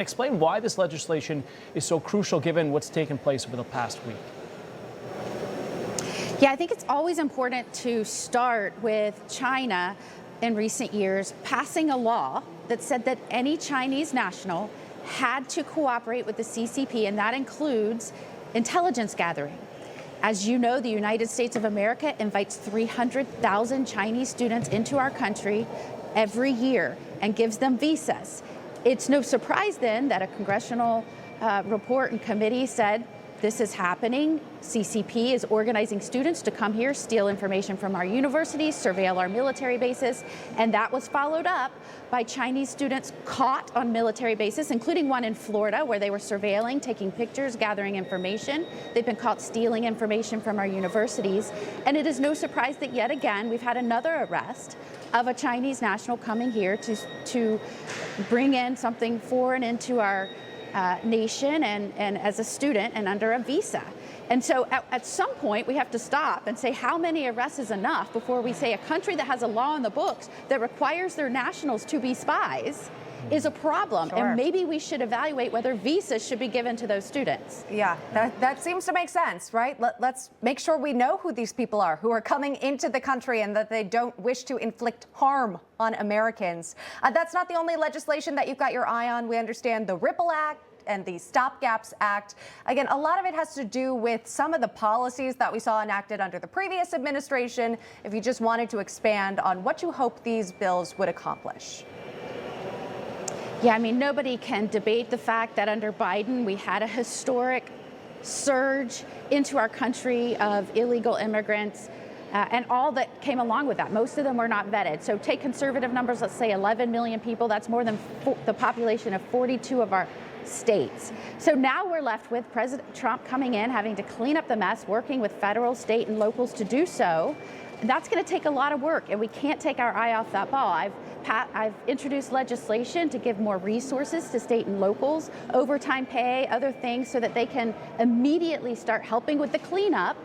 Explain why this legislation is so crucial given what's taken place over the past week. Yeah, I think it's always important to start with China in recent years passing a law that said that any Chinese national had to cooperate with the CCP, and that includes intelligence gathering. As you know, the United States of America invites 300,000 Chinese students into our country every year and gives them visas. It's no surprise then that a congressional report and committee said this is happening. CCP is organizing students to come here, steal information from our universities, surveil our military bases, and that was followed up by Chinese students caught on military bases, including one in Florida where they were surveilling, taking pictures, gathering information. They've been caught stealing information from our universities, and it is no surprise that yet again we've had another arrest of a Chinese national coming here to bring in something foreign into our nation and as a student and under a visa. And so at some point we have to stop and say how many arrests is enough before we say a country that has a law in the books that requires their nationals to be spies is a problem. Sure. And maybe we should evaluate whether visas should be given to those students. Yeah, that seems to make sense, right? Let's make sure we know who these people are who are coming into the country and that they don't wish to inflict harm on Americans. That's not the only legislation that you've got your eye on. We understand the Ripple Act and the Stop Act. Again, a lot of it has to do with some of the policies that we saw enacted under the previous administration. If you just wanted to expand on what you hope these bills would accomplish. Yeah, I mean, nobody can debate the fact that under Biden, we had a historic surge into our country of illegal immigrants and all that came along with that. Most of them were not vetted. So take conservative numbers, let's say 11 million people. That's more than the population of 42 of our states. So now we're left with President Trump coming in, having to clean up the mess, working with federal, state, and locals to do so. That's going to take a lot of work, and we can't take our eye off that ball. I've introduced legislation to give more resources to state and locals, overtime pay, other things, so that they can immediately start helping with the cleanup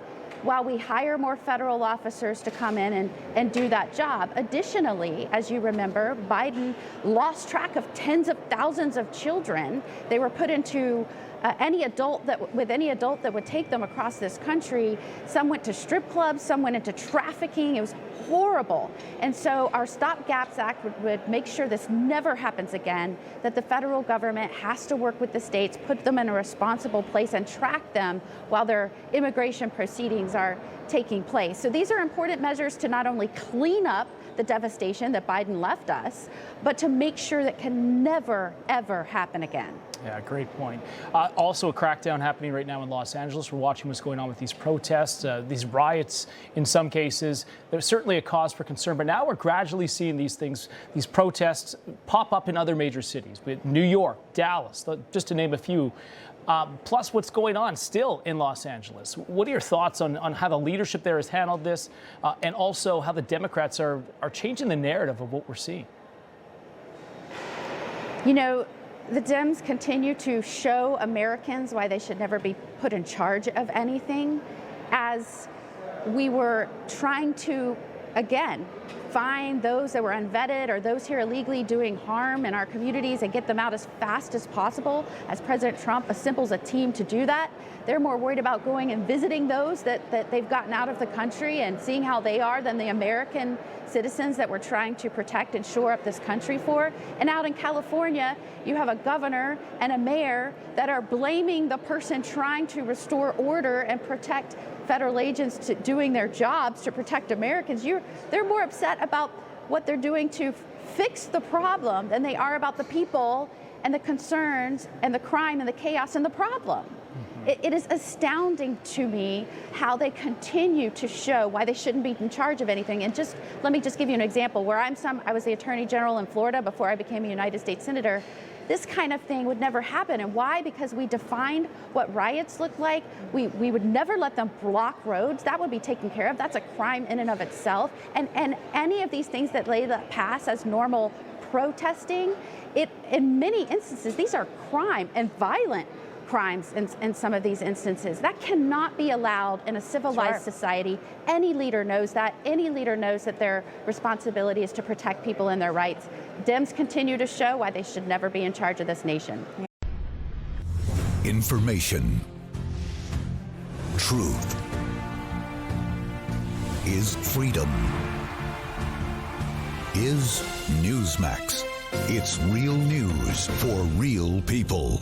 while we hire more federal officers to come in and do that job. Additionally, as you remember, Biden lost track of tens of thousands of children. They were put into any adult that would take them across this country. Some went to strip clubs, some went into trafficking. It was horrible. And so our Stop Act would make sure this never happens again, that the federal government has to work with the states, put them in a responsible place, and track them while their immigration proceedings are taking place. So these are important measures to not only clean up the devastation that Biden left us, but to make sure that can never, ever happen again. Yeah, great point. Also a crackdown happening right now in Los Angeles. We're watching what's going on with these protests, these riots in some cases. There's certainly a cause for concern, but now we're gradually seeing these protests pop up in other major cities, New York, Dallas, just to name a few. Plus what's going on still in Los Angeles. What are your thoughts on how the leadership there has handled this and also how the Democrats are changing the narrative of what we're seeing? You know, the Dems continue to show Americans why they should never be put in charge of anything, as we were trying to, again, find those that were unvetted or those here illegally doing harm in our communities and get them out as fast as possible. As President Trump assembles a team to do that, they're more worried about going and visiting those that they've gotten out of the country and seeing how they are than the American citizens that we're trying to protect and shore up this country for. And out in California, you have a governor and a mayor that are blaming the person trying to restore order and protect federal agents doing their jobs to protect Americans. They're more upset about what they're doing to fix the problem than they are about the people and the concerns and the crime and the chaos and the problem. It is astounding to me how they continue to show why they shouldn't be in charge of anything. And let me give you an example. Where I was the Attorney General in Florida before I became a United States Senator. This kind of thing would never happen. And why? Because we defined what riots look like. We would never let them block roads. That would be taken care of. That's a crime in and of itself. And any of these things that they let pass as normal protesting, in many instances, these are crime and violent crimes in some of these instances. That cannot be allowed in a civilized society. Any leader knows that. Any leader knows that their responsibility is to protect people and their rights. Dems continue to show why they should never be in charge of this nation. Information. Truth is freedom. Is Newsmax. It's real news for real people.